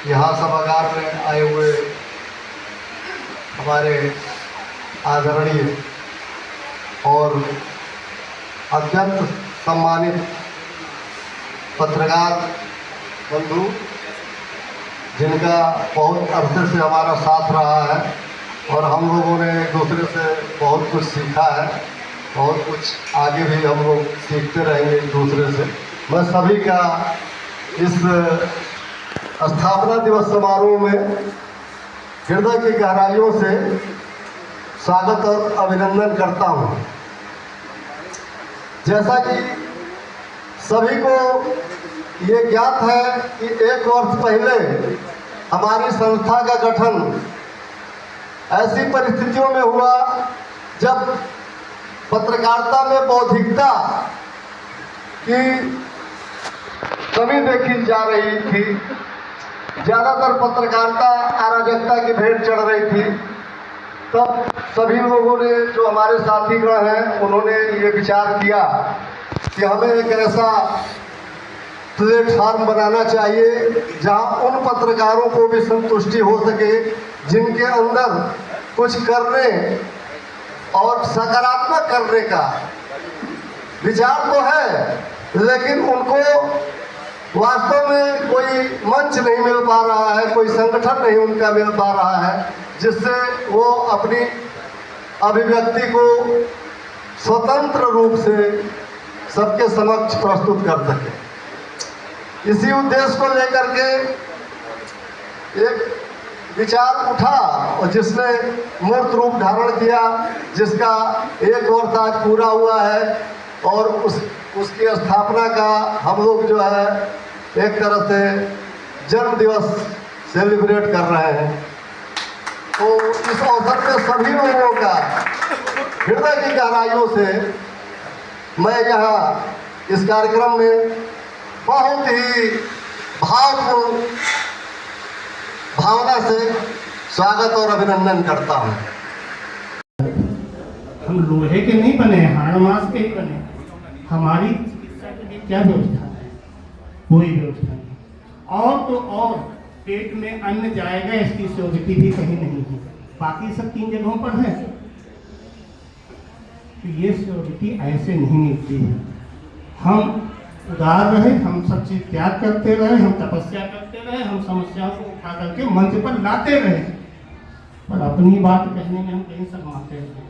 यहाँ सभागार में आए हुए हमारे आदरणीय और अत्यंत सम्मानित पत्रकार बंधु, जिनका बहुत अरसे से हमारा साथ रहा है और हम लोगों ने एक दूसरे से बहुत कुछ सीखा है, बहुत कुछ आगे भी हम लोग सीखते रहेंगे एक दूसरे से। मैं सभी का इस स्थापना दिवस समारोह में हृदय की गहराइयों से स्वागत और अभिनंदन करता हूँ। जैसा कि सभी को ये ज्ञात है कि 1 वर्ष पहले हमारी संस्था का गठन ऐसी परिस्थितियों में हुआ जब पत्रकारिता में बौद्धिकता की कमी देखी जा रही थी। ज़्यादातर पत्रकारिता अराजकता की भेंट चढ़ रही थी। तब सभी लोगों ने, जो हमारे साथीगण हैं, उन्होंने ये विचार किया कि हमें एक ऐसा प्लेटफार्म बनाना चाहिए जहां उन पत्रकारों को भी संतुष्टि हो सके जिनके अंदर कुछ करने और सकारात्मक करने का विचार तो है, लेकिन उनको वास्तव में कोई मंच नहीं मिल पा रहा है, कोई संगठन नहीं उनका मिल पा रहा है जिससे वो अपनी अभिव्यक्ति को स्वतंत्र रूप से सबके समक्ष प्रस्तुत कर सके। इसी उद्देश्य को लेकर के एक विचार उठा और जिसने मूर्त रूप धारण किया, जिसका 1 वर्ष आज पूरा हुआ है और उसकी स्थापना का हम लोग जो है एक तरह से जन्म दिवस सेलिब्रेट कर रहे हैं। तो इस अवसर पे सभी लोगों का हृदय की गहराइयों से मैं यहाँ इस कार्यक्रम में बहुत ही भावपूर्ण भावना से स्वागत और अभिनंदन करता हूँ। हम लोहे के नहीं बने, हाड़ मास के ही बने। हमारी चिकित्सा के लिए क्या व्यवस्था है? कोई व्यवस्था नहीं। और तो और पेट में अन्न जाएगा, इसकी स्वीकृति भी कहीं नहीं है। बाकी सब 3 जगहों पर है। तो ये स्वीकृति ऐसे नहीं मिलती है। हम उदार रहे, हम सब चीज त्याग करते रहे, हम तपस्या करते रहे, हम समस्याओं को उठा करके मंच पर लाते रहे, पर अपनी बात कहने में हम कहीं शर्माते रहे।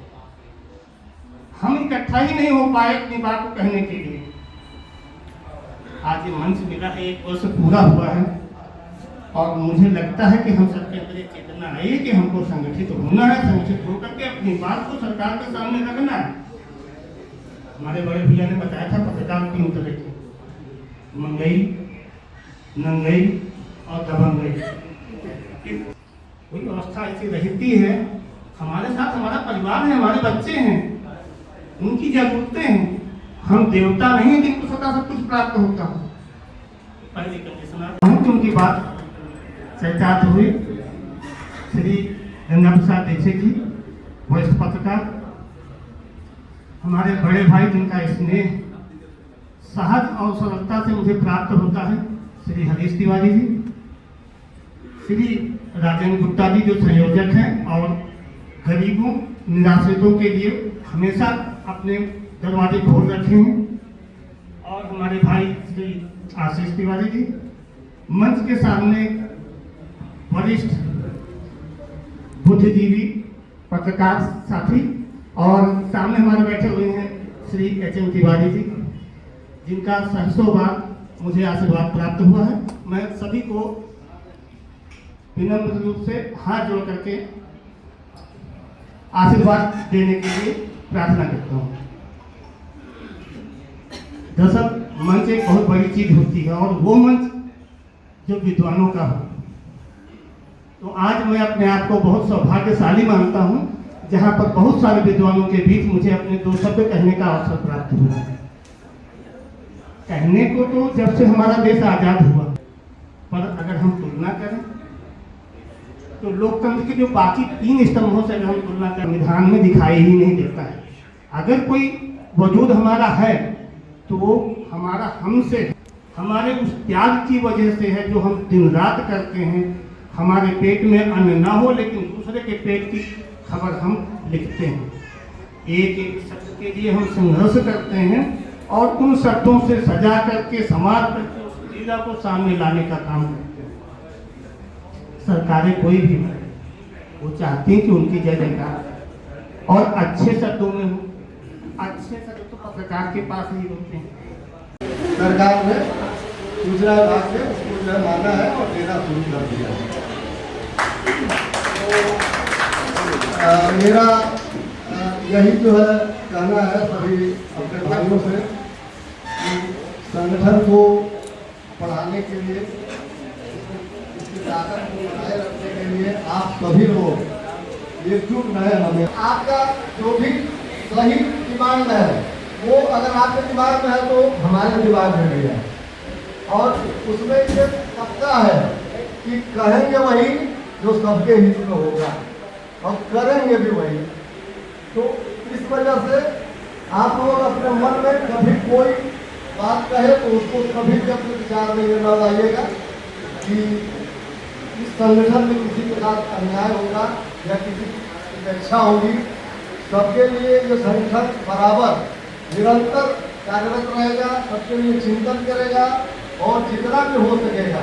हम इकट्ठा ही नहीं हो पाए अपनी बात को कहने के लिए। आज ये मंच मिला है, 1 वर्ष पूरा हुआ है और मुझे लगता है कि हम सबके अंदर एक चेतना आई कि हमको संगठित होना है, संगठित होकर के अपनी बात को सरकार के सामने रखना है। हमारे बड़े भैया ने बताया था पत्रकार 3 तरह के, मंगई, नंगई और दबंगई। कोई व्यवस्था ऐसी रहती है, हमारे साथ हमारा परिवार है, हमारे बच्चे हैं, उनकी जरूरतें हैं। हम देवता नहीं हैं जिनको सदा सब कुछ प्राप्त होता हो। पहले कंडीशन हूँ कि उनकी बात चर्चा हुई। श्री गंगा प्रसाद दीक्षित जी, वरिष्ठ पत्रकार, हमारे बड़े भाई जिनका स्नेह सहज और सरलता से मुझे प्राप्त होता है, श्री हरीश तिवारी जी, श्री राजेंद्र गुप्ता जी जो संयोजक हैं और गरीबों निराश्रितों के लिए हमेशा अपने दरवाजे खोल रखे हैं, और हमारे भाई श्री आशीष तिवारी जी, मंच के सामने वरिष्ठ बुद्धिजीवी पत्रकार साथी, और सामने हमारे बैठे हुए हैं श्री HM तिवारी जी, जिनका सहसों बार मुझे आशीर्वाद प्राप्त हुआ है। मैं सभी को विनम्र रूप से हाथ जोड़ करके आशीर्वाद देने के लिए प्रार्थना करता हूँ। दरअसल मंच एक बहुत बड़ी चीज होती है और वो मंच जो विद्वानों का हो। तो आज मैं अपने आप को बहुत सौभाग्यशाली मानता हूँ जहाँ पर बहुत सारे विद्वानों के बीच मुझे अपने 2 शब्द कहने का अवसर प्राप्त हुआ है। कहने को तो जब से हमारा देश आजाद हुआ, पर अगर हम तुलना करें तो लोकतंत्र के जो बाकी 3 स्तंभों से अगर हम तुलना करें, संविधान में दिखाई ही नहीं देता है। अगर कोई वजूद हमारा है तो वो हमारा हमसे हमारे उस त्याग की वजह से है जो हम दिन रात करते हैं। हमारे पेट में अन्न ना हो लेकिन दूसरे के पेट की खबर हम लिखते हैं। एक एक शब्द के लिए हम संघर्ष करते हैं और उन शब्दों से सजा करके समाज करके उस पीड़ा को सामने लाने का काम करते हैं। सरकारें कोई भी हो, वो चाहती हैं कि उनकी जय जयकार और अच्छे शब्दों में हो। अच्छे शब्द तो पत्रकार के पास ही होते हैं। सरकार ने सूचना विभाग से उसको जो है माना है और देना शुरू कर दिया है। तो मेरा यही जो है कहना है सभी अपने भाइयों से कि संगठन को बढ़ाने के लिए, इसकी ताकत को बनाए रखने के लिए आप सभी लोग एकजुट रहे। हमें आपका जो भी सही दिमाग है वो अगर आपके दिमाग में है तो हमारे दिमाग में भी है, और उसमें ये पक्का है कि कहेंगे वही जो सबके हित में होगा और करेंगे भी वही। तो इस वजह से आप लोग अपने मन में कभी कोई बात कहे तो उसको कभी भी अपने विचार में ये न लाइएगा कि इस संगठन में किसी के साथ अन्याय होगा या किसी की उपेक्षा होगी। सबके लिए ये संगठन बराबर निरंतर कार्यरत रहेगा, सबके लिए चिंतन करेगा और जितना भी हो सकेगा,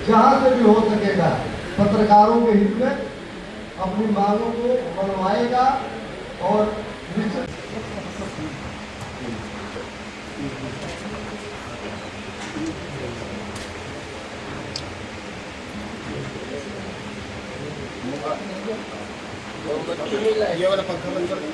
जहाँ से भी हो सकेगा, पत्रकारों के हित में अपनी मांगों को मनवाएगा और निश्चित ये वाला पंखा बंद कर दो।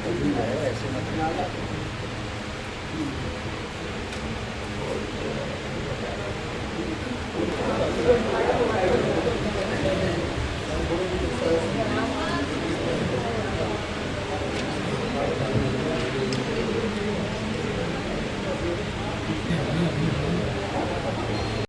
जी ऐसे मत